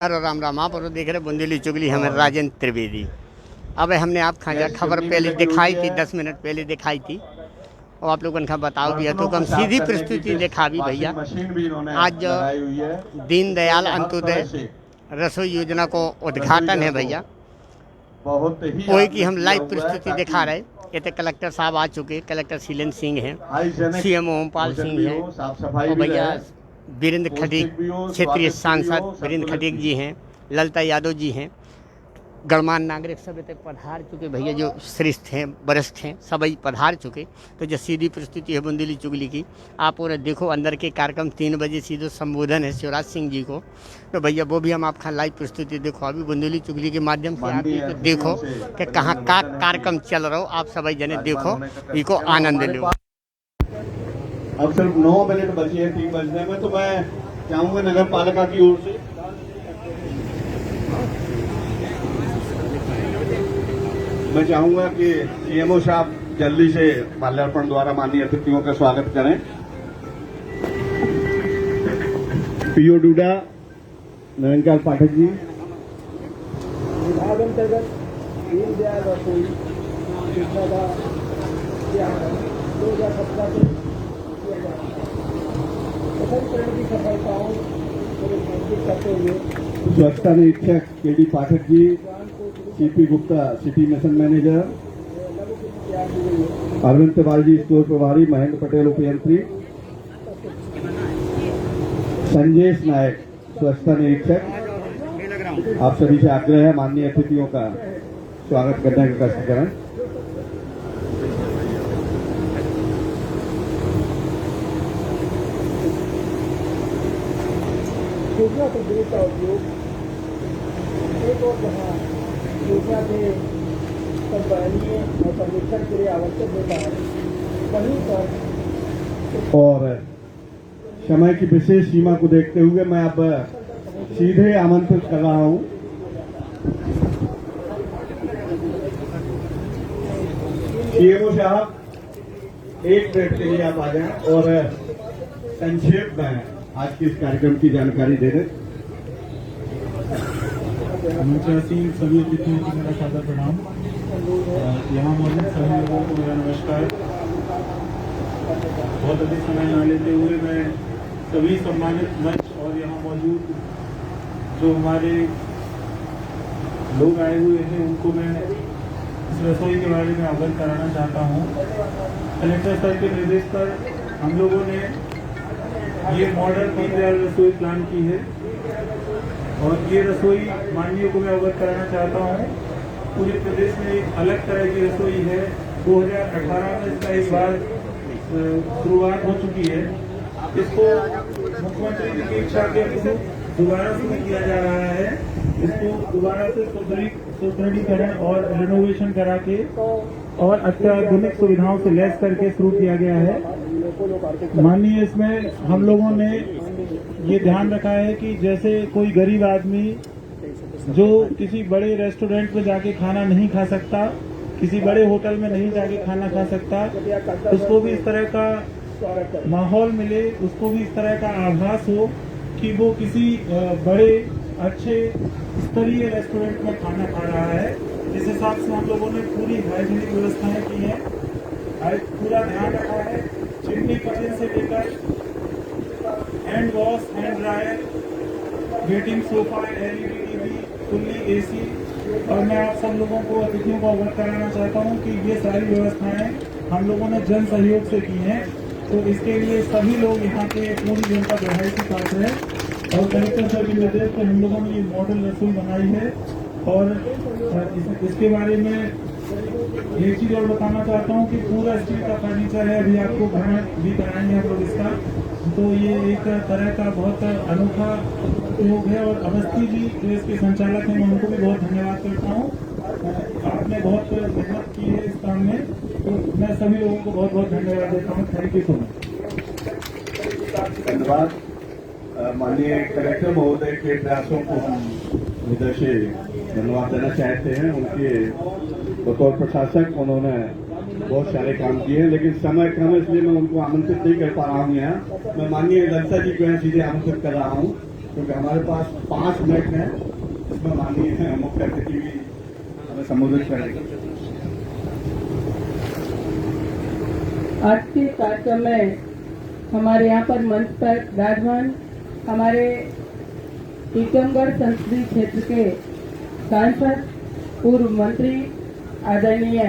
राम राम। आप और देख रहे बुंदेली चुगली, हमें राजेंद्र त्रिवेदी। अब हमने आप खाजा खबर पहले दिखाई थी, 10 मिनट पहले दिखाई थी और आप लोगों ने बताओ भी है तो हम सीधी प्रस्तुति दिखा भी भैया। आज दीनदयाल अंत्योदय रसोई योजना को उद्घाटन है भैया, वही की हम लाइव प्रस्तुति दिखा रहे। कहते कलेक्टर साहब आ चुके, कलेक्टर शीलन सिंह हैं, CM ओमपाल सिंह हैं और भैया वीरेंद्र खटीक, क्षेत्रीय सांसद वीरेंद्र खटीक जी हैं, ललिता यादव जी हैं, गणमान्य नागरिक सब तक पधार चुके भैया, जो श्रेष्ठ हैं वरिष्ठ हैं सभी पधार चुके। तो जो सीधी प्रस्तुति है बुंदेली चुगली की, आप और देखो अंदर के कार्यक्रम 3 बजे सीधे संबोधन है शिवराज सिंह जी को। तो भैया वो भी हम आपका लाइव प्रस्तुति देखो, अभी बुंदेली चुगली के माध्यम से आप तो देखो कि कहाँ का कार्यक्रम चल रहा हो, आप सभी जने देखो, इको आनंद लो। अब सिर्फ 9 मिनट बची है 3 बजने में, तो मैं चाहूंगा नगर पालिका की ओर से मैं चाहूंगा कि CMO साहब जल्दी से माल्यार्पण द्वारा माननीय अतिथियों का स्वागत करें। PO डूडा, निरंकार पाठक जी। विभाग अंतर्गत दीनदयाल रसोई योजना का 2017 से प्रथम चरण की सफलताओं को रेखांकित करते हुए स्वच्छता निरीक्षक KD Pathak ji, CP Gupta city mission manager, Arvind Tiwari ji store प्रभारी, महेंद्र पटेल उपयंत्री, संजेश नायक स्वच्छता निरीक्षक। आप सभी से आग्रह है माननीय अतिथियों का स्वागत करने का कष्ट करें। सूचना तकनीक का उपयोग एक और जहाँ सूचना के संपादनीय और संरक्षण के लिए आवश्यक होता है, वहीं पर और समय की विशेष सीमा को देखते हुए मैं अब सीधे आमंत्रित कर रहा हूं CMO साहब, 1 मिनट के लिए आप आ जाएं और संक्षेप में आज के इस कार्यक्रम की जानकारी दे दें। मंचासीन सभी अतिथियों को मेरा सादर प्रणाम। यहाँ मौजूद सभी लोगों को मेरा नमस्कार। बहुत अधिक समय न लेते हुए मैं सभी सम्मानित मंच और यहाँ मौजूद जो हमारे लोग आए हुए हैं उनको मैं इस रसोई के बारे में अवगत कराना चाहता हूँ। कलेक्टर सर के निर्देश पर हम लोगों ने ये मॉडल दीनदयाल रसोई प्लान की है और ये रसोई माननीय को मैं अवगत कराना चाहता हूँ। पूरे प्रदेश में एक अलग तरह की रसोई है। 2018 में इसका एक बार शुरुआत हो चुकी है। इसको मुख्यमंत्री जी की इच्छा के अनुरूप दोबारा शुरू किया जा रहा है। इसको दोबारा से सुदृढ़ीकरण और रिनोवेशन करा के और अत्याधुनिक सुविधाओं से लैस करके शुरू किया गया है। माननीय इसमें हम लोगों ने ये ध्यान रखा है कि जैसे कोई गरीब आदमी जो किसी बड़े रेस्टोरेंट में जाके खाना नहीं खा सकता, किसी बड़े होटल में नहीं जाके खाना खा सकता, उसको भी इस तरह का माहौल मिले, उसको भी इस तरह का आभास हो कि वो किसी बड़े अच्छे स्तरीय रेस्टोरेंट में खाना खा रहा है। इस हिसाब से हम लोगों ने पूरी हाइजीनिक व्यवस्थाएं की हैं, पूरा ध्यान रखा है। चिमनी किचन से लेकर hand wash, hand dryer, waiting sofa, LED TV, fully AC। और मैं आप सब लोगों को, अतिथियों को अवगत कराना चाहता हूं कि ये सारी व्यवस्थाएं हम लोगों ने जन सहयोग से की हैं। तो इसके लिए सभी लोग यहाँ के पूरी जनता बधाई के साथ है और कलेक्टर सर के निर्देश पर हम लोगों ने ये मॉडल रसोई बनाई है। और इसके बारे में एक चीज और बताना चाहता हूँ कि पूरा स्टील का फर्नीचर है। अभी आपको भ्रमण भी कराएंगे हम लोग इसका। तो ये एक तरह का बहुत अनोखा प्रयोग है और अवस्थी जी जो इसके संचालक हैं, मैं उनको भी बहुत धन्यवाद करता हूँ। आपने बहुत मेहनत की है इस काम में, तो मैं सभी लोगों को बहुत बहुत धन्यवाद देता हूँ। Thank you so much. धन्यवाद। माननीय कलेक्टर महोदय के प्रयासों को हम हृदय से धन्यवाद देना चाहते हैं। उनके बतौर प्रशासक उन्होंने बहुत सारे काम किए हैं, लेकिन समय कम है इसलिए मैं उनको आमंत्रित नहीं कर पा रहा हूँ। यहाँ मैं माननीय ललिता जी को यहाँ सीधे आमंत्रित कर रहा हूँ। क्योंकि हमारे पास 5 मिनट है, इसमें माननीय मुख्य अतिथि भी हमें संबोधित करेंगे। आज के कार्यक्रम में हमारे यहाँ पर मंच पर विराजमान हमारे टीकमगढ़ संसदीय क्षेत्र के सांसद पूर्व मंत्री आदरणीय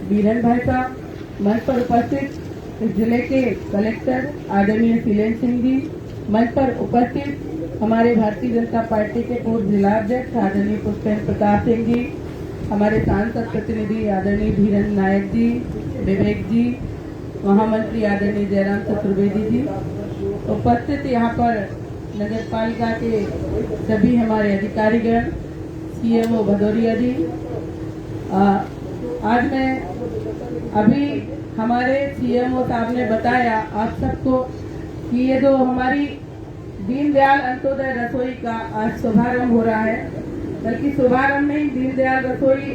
बीरन भाई साहब, मंच पर उपस्थित इस जिले के कलेक्टर आदरणीय शीलेन सिंह जी, मंच पर उपस्थित हमारे भारतीय जनता पार्टी के पूर्व जिलाध्यक्ष आदरणीय पुष्पेंद्र प्रताप सिंह जी, हमारे सांसद प्रतिनिधि आदरणीय धीरन नायक जी, विवेक जी, महामंत्री आदरणीय जयराम चतुर्वेदी जी, उपस्थित यहाँ पर नगर पालिका के सभी हमारे अधिकारीगण, सीएमओ भदौरिया जी। आज मैं अभी हमारे सीएमओ साहब ने बताया आप सबको कि ये जो हमारी दीनदयाल अंत्योदय रसोई का आज शुभारंभ हो रहा है, बल्कि शुभारंभ नहीं, दीनदयाल रसोई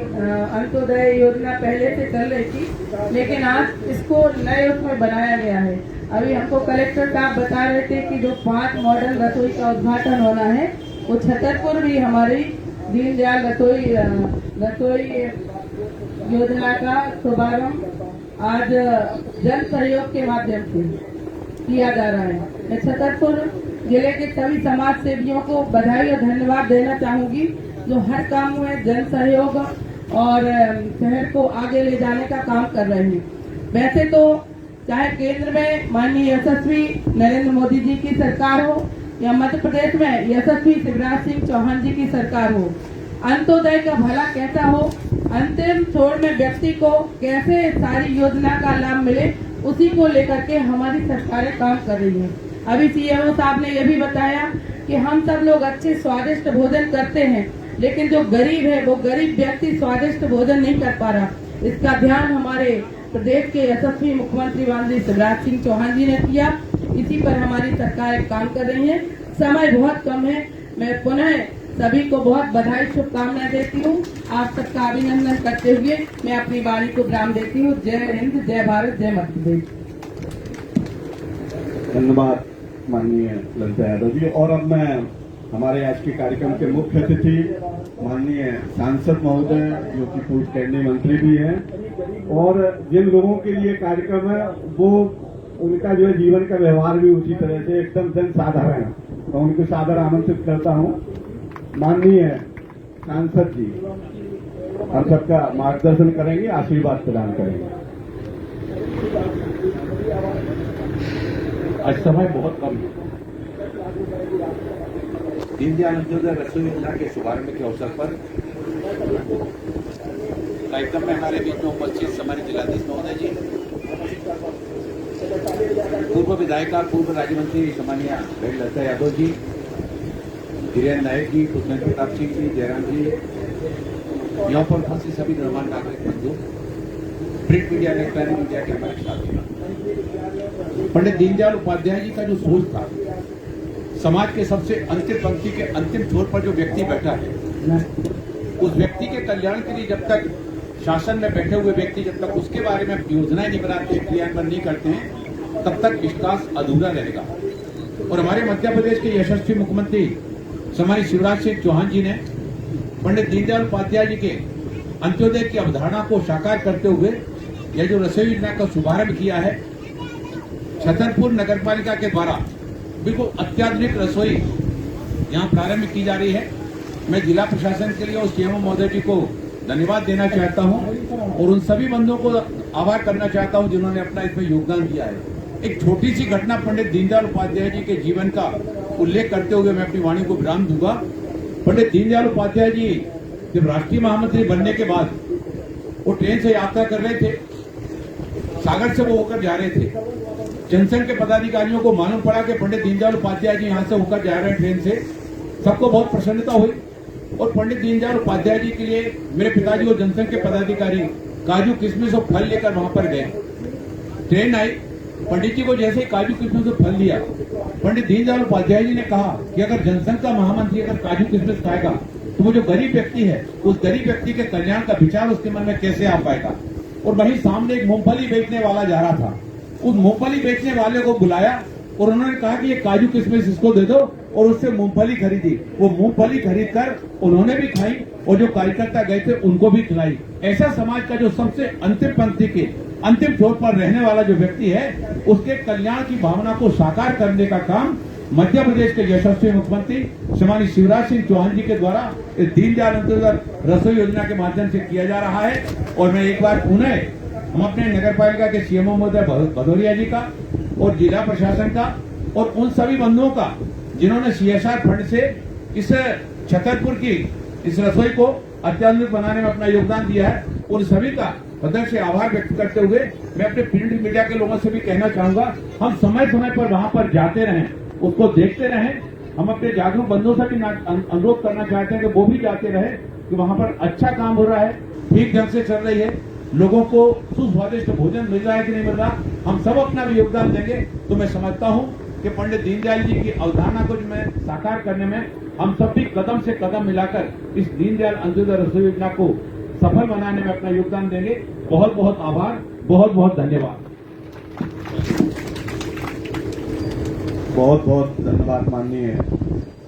अंत्योदय योजना पहले से चल रही थी, लेकिन आज इसको नए उसमें बनाया गया है। अभी हमको कलेक्टर साहब बता रहे थे कि जो 5 मॉडल रसोई का उद्घाटन होना है वो छतरपुर भी हमारी दीनदयाल रसोई योजना का शुभारंभ आज जन सहयोग के माध्यम से किया जा रहा है। मैं छतरपुर जिले के सभी समाज सेवियों को बधाई और धन्यवाद देना चाहूंगी जो हर काम में जन सहयोग और शहर को आगे ले जाने का काम कर रहे हैं। वैसे तो चाहे केंद्र में माननीय यशस्वी नरेंद्र मोदी जी की सरकार हो या मध्य प्रदेश में यशस्वी शिवराज सिंह चौहान जी की सरकार हो, अंत्योदय का भला कैसा हो, अंतिम छोर में व्यक्ति को कैसे सारी योजना का लाभ मिले, उसी को लेकर के हमारी सरकारें काम कर रही हैं। अभी सीएमओ साहब ने यह भी बताया कि हम सब लोग अच्छे स्वादिष्ट भोजन करते हैं, लेकिन जो गरीब है वो गरीब व्यक्ति स्वादिष्ट भोजन नहीं कर पा रहा। इसका ध्यान हमारे प्रदेश के यशस्वी मुख्यमंत्री माननीय शिवराज सिंह चौहान जी ने किया। इसी पर हमारी सरकारें काम कर रही है। समय बहुत कम है। मैं पुनः सभी को बहुत बधाई शुभकामनाएं देती हूँ। आप सबका अभिनंदन करते हुए मैं अपनी वाणी को विराम देती हूँ। जय हिंद, जय भारत, जय मध्य प्रदेश। धन्यवाद माननीय ललिता यादव जी। और अब मैं हमारे आज के कार्यक्रम के मुख्य अतिथि माननीय सांसद महोदय जो कि पूर्व केंद्रीय मंत्री भी हैं और जिन लोगों के लिए कार्यक्रम है वो उनका जो है जीवन का व्यवहार भी उसी तरह से एकदम जन साधारण है, तो उनको सादर आमंत्रित करता हूं। माननीय सांसद जी हम सबका मार्गदर्शन करेंगे, आशीर्वाद प्रदान करेंगे। आज समय बहुत कम है। दीनदयाल अंत्योदय रसोई योजना के शुभारंभ के अवसर पर कार्यक्रम में हमारे बीच में उपस्थित सम्मानित जिलाधीश महोदय जी, पूर्व विधायिका पूर्व राज्य मंत्री सम्मानीय ललिता यादव जी, धीरेन्द्र नायक जी, पुष्पेंद्र प्रताप सिंह जी, जयराम जी, यहाँ पर उपस्थित सभी गणमान्य नागरिक बंधु, प्रिंट मीडिया, इलेक्ट्रॉनिक मीडिया के हमारे साथी। पंडित दीनदयाल उपाध्याय जी का जो सोच था, समाज के सबसे अंतिम पंक्ति के अंतिम छोर पर जो व्यक्ति बैठा है, उस व्यक्ति के कल्याण के लिए जब तक शासन में बैठे हुए व्यक्ति जब तक उसके बारे में योजनाएं नहीं बनाते, क्रियान्वयन नहीं करते हैं, तब तक विकास अधूरा रहेगा। और हमारे मध्य प्रदेश के यशस्वी मुख्यमंत्री सम्मानित शिवराज सिंह चौहान जी ने पंडित दीनदयाल उपाध्याय जी के अंत्योदय की अवधारणा को साकार करते हुए यह जो रसोई योजना का शुभारंभ किया है, छतरपुर नगर पालिका के द्वारा बिल्कुल अत्याधुनिक रसोई यहाँ प्रारंभ की जा रही है। मैं जिला प्रशासन के लिए और सीएमओ महोदय जी को धन्यवाद देना चाहता हूँ और उन सभी बंधुओं को आभार करना चाहता हूँ जिन्होंने अपना इसमें योगदान दिया है। एक छोटी सी घटना पंडित दीनदयाल उपाध्याय जी के जीवन का उल्लेख करते हुए मैं अपनी वाणी को विराम दूंगा। पंडित दीनदयाल उपाध्याय जी जब राष्ट्रीय महामंत्री बनने के बाद वो ट्रेन से यात्रा कर रहे थे, सागर से वो होकर जा रहे थे। जनसंघ के पदाधिकारियों को मालूम पड़ा कि पंडित दीनदयाल उपाध्याय जी यहाँ से होकर जा रहे हैं ट्रेन से। सबको बहुत प्रसन्नता हुई और पंडित दीनदयाल उपाध्याय जी के लिए मेरे पिताजी और जनसंघ के पदाधिकारी काजू किशमिश और फल लेकर वहां पर गए। ट्रेन आई, पंडित जी को जैसे ही काजू किशमिश और फल दिया, पंडित दीनदयाल उपाध्याय जी ने कहा कि अगर जनसंघ का महामंत्री अगर काजू किशमिश खाएगा तो वो जो गरीब व्यक्ति है उस गरीब व्यक्ति के कल्याण का विचार उसके मन में कैसे आ पाएगा। और वहीं सामने एक मूंगफली बेचने वाला जा रहा था, उस मूंगफली बेचने वाले को बुलाया और उन्होंने कहा कि ये काजू किशमिश इसको दे दो, और उससे मूंगफली खरीदी। वो मूंगफली खरीद कर उन्होंने भी खाई और जो कार्यकर्ता गए थे उनको भी खिलाई। ऐसा समाज का जो सबसे अंतिम पंक्ति के अंतिम छोर पर रहने वाला जो व्यक्ति है, उसके कल्याण की भावना को साकार करने का काम मध्य प्रदेश के यशस्वी मुख्यमंत्री श्रीमान शिवराज सिंह चौहान जी के द्वारा इस दीनदयाल अंत्योदय रसोई योजना के माध्यम से किया जा रहा है। और मैं एक बार पुनः हम अपने नगर पालिका के सीएमओ महोदय भदौरिया जी का और जिला प्रशासन का और उन सभी बंधुओं का जिन्होंने सीएसआर फंड से इस छतरपुर की इस रसोई को अत्याधुनिक बनाने में अपना योगदान दिया है, उन सभी का हृदय से आभार व्यक्त करते हुए मैं अपने प्रिंट मीडिया के लोगों से भी कहना चाहूंगा, हम समय समय पर वहां पर जाते रहें, उसको देखते रहें। हम अपने जागरूक बंधुओं से भी अनुरोध करना चाहते हैं कि वो भी जाते रहे कि वहां पर अच्छा काम हो रहा है, ठीक ढंग से चल रही है, लोगों को सुस्वादिष्ट भोजन मिल रहा है कि नहीं मिल रहा। हम सब अपना भी योगदान देंगे तो मैं समझता हूं कि पंडित दीनदयाल जी की अवधारणा को जो मैं साकार करने में हम सब भी कदम से कदम मिलाकर इस दीनदयाल अंत्योदय रसोई योजना को सफल बनाने में अपना योगदान देंगे। बहुत बहुत आभार, बहुत बहुत धन्यवाद। बहुत बहुत धन्यवाद माननीय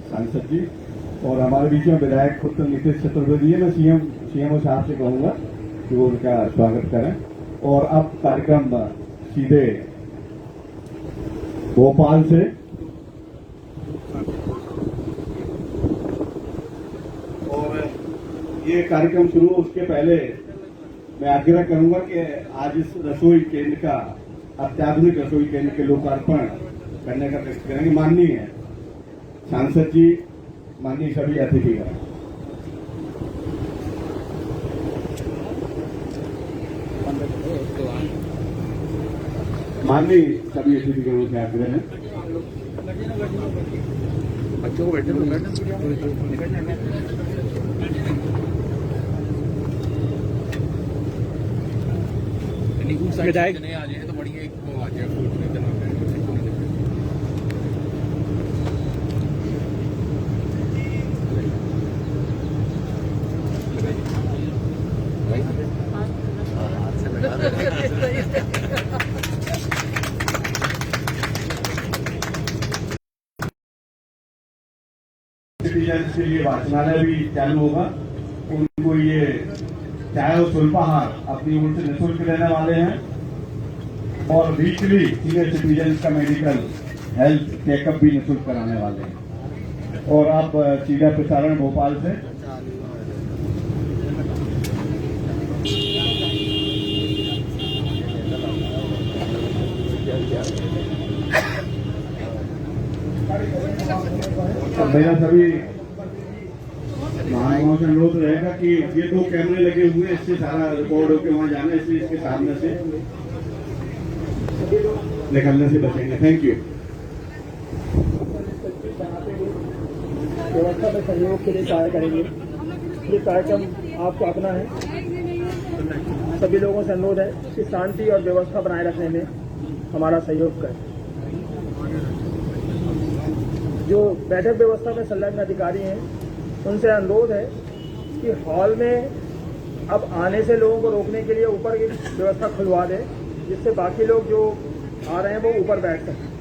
सांसद जी। और हमारे बीच में विधायक पुत्र नीतीश चतुर्वेदी है। मैं सीएमओ साहब से कहूंगा कि वो उनका स्वागत करें। और अब कार्यक्रम सीधे भोपाल से और ये कार्यक्रम शुरू उसके पहले मैं आग्रह करूंगा कि आज इस रसोई केंद्र का अत्याधुनिक रसोई केंद्र के लोकार्पण करने का प्रयास करेंगे माननीय सांसद जी, माननीय सभी अतिथिगण। माननीय सभी अतिथिगणों से आग्रह है बच्चों को बैठे विधायक नहीं आ जाए तो बढ़िया एक वो आ जाए। सिटीजन के लिए वाचनालय भी चालू होगा। उनको ये चाय और सुल्पाहार अपनी ओर से निःशुल्क देने वाले हैं और वीकली सीनियर सिटीजन का मेडिकल हेल्थ चेकअप भी निःशुल्क कराने वाले हैं। और आप सीधा प्रसारण भोपाल से मेरा सभी महानुभावों से अनुरोध रहेगा कि ये 2 कैमरे लगे हुए हैं, इससे सारा रिकॉर्ड होकर वहां जाना है, इसलिए इसके सामने से निकलने से बचेंगे। Thank you. व्यवस्था में सहयोग के लिए कार्य करेंगे। ये कार्यक्रम आपको अपना है। सभी लोगों से अनुरोध है कि शांति और व्यवस्था बनाए रखने में हमारा सहयोग करें। जो बैठक व्यवस्था में संलग्न अधिकारी हैं उनसे अनुरोध है कि हॉल में अब आने से लोगों को रोकने के लिए ऊपर की व्यवस्था खुलवा दें, जिससे बाकी लोग जो आ रहे हैं वो ऊपर बैठ सकें।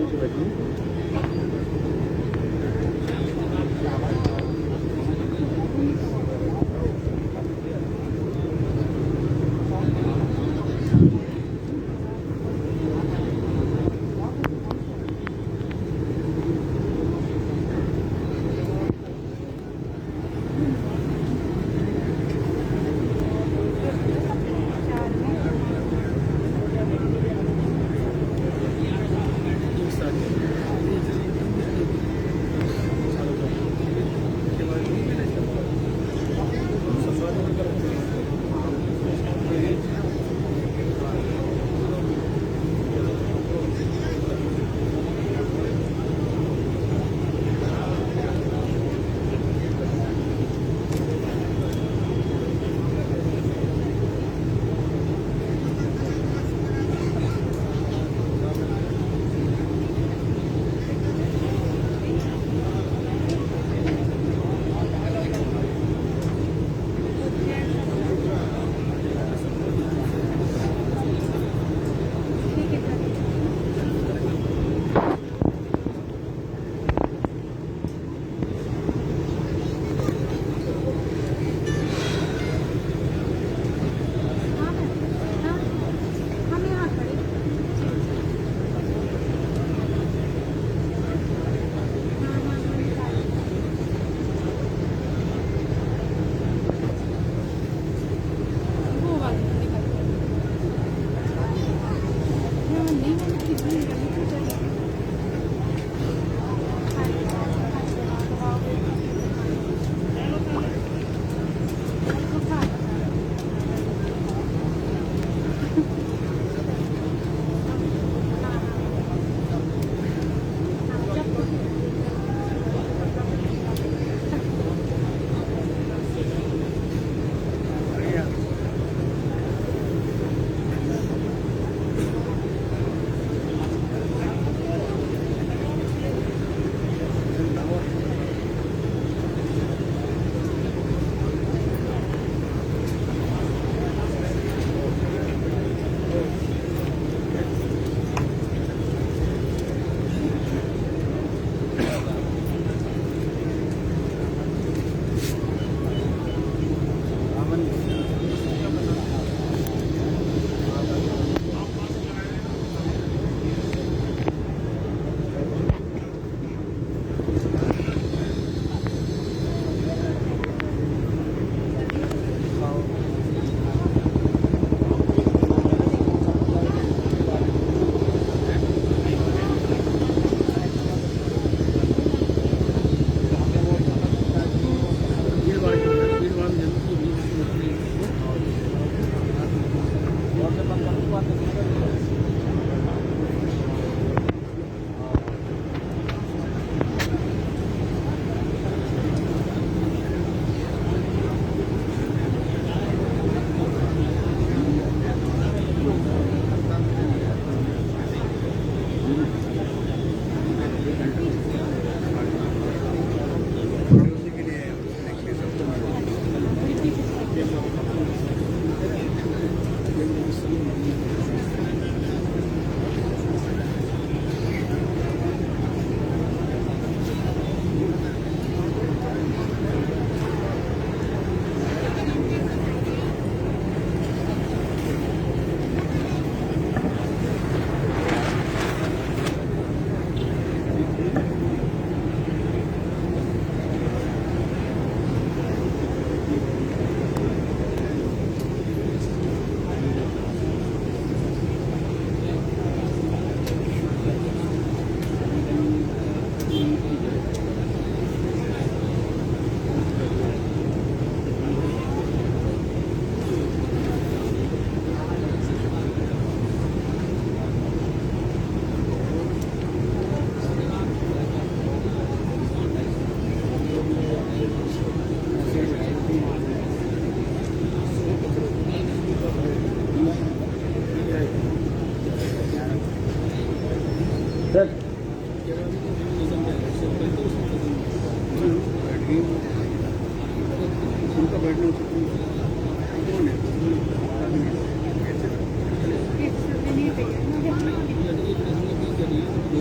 वांग्याची भाजी.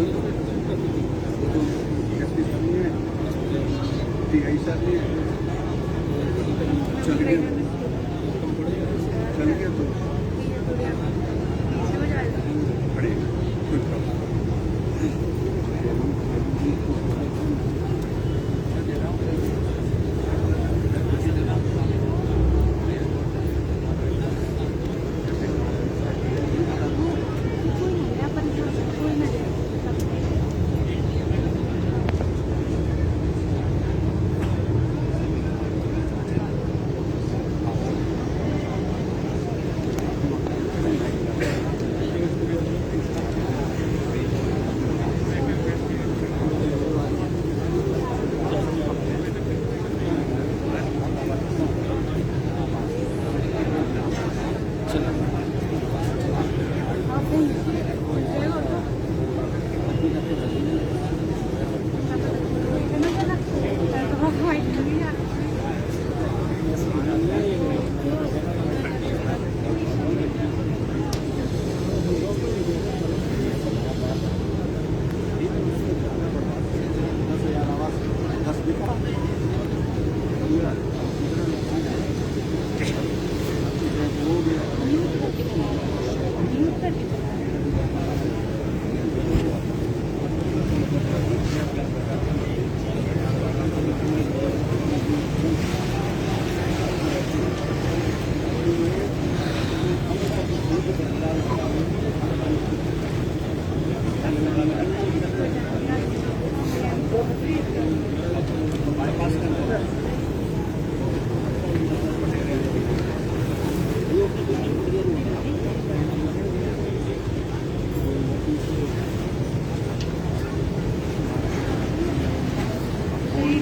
नहीं ऐसा नहीं चल गया तो पड़ेगा कोई प्रॉब्लम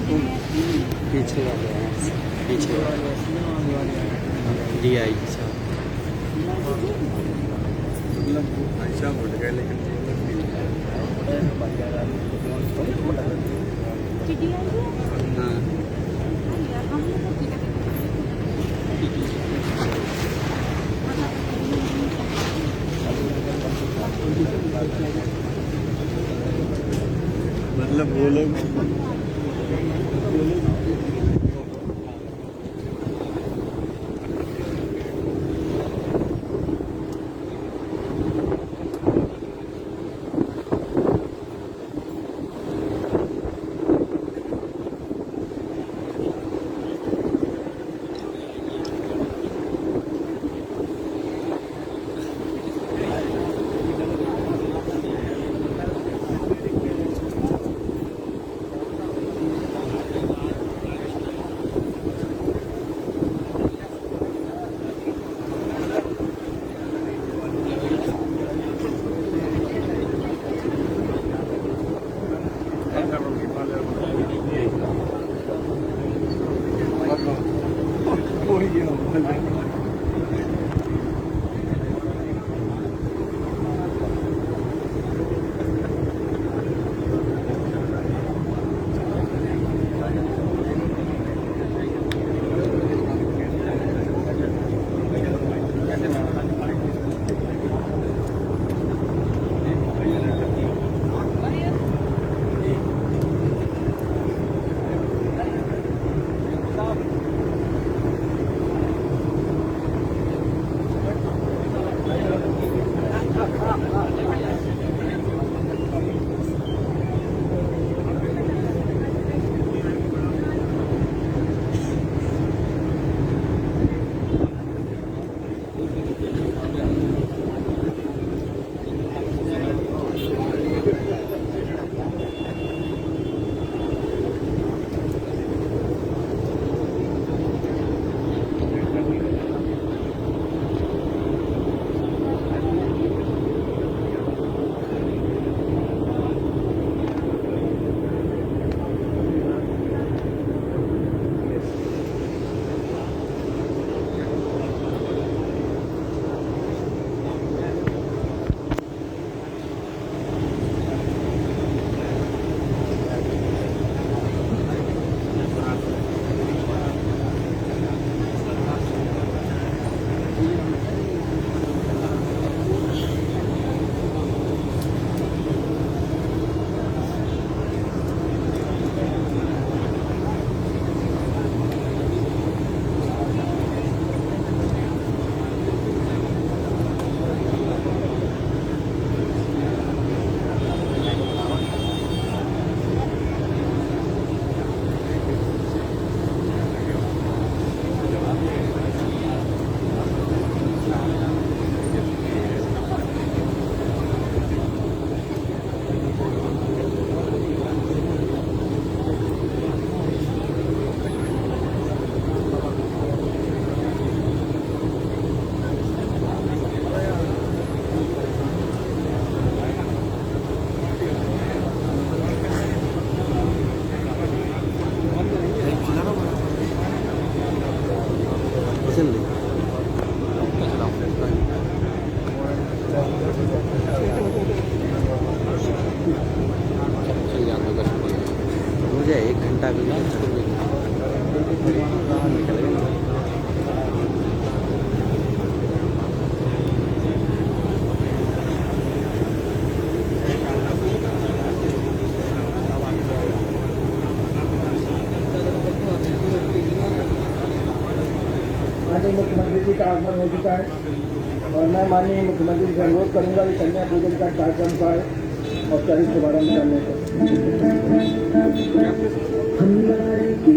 पीछे वाले हैं, पीछे DI साहब ऐसा उठ गए लेकिन हाँ मतलब वो लोग जल्दी मुझे 1 घंटा मिला निकल गया। माननीय मुख्यमंत्री जी का आगमन हो चुका है और मैं माननीय मुख्यमंत्री जी से अनुरोध करूंगा कि कन्या पूजन का कार्यक्रम का औपचारिक शुभारंभ करने को।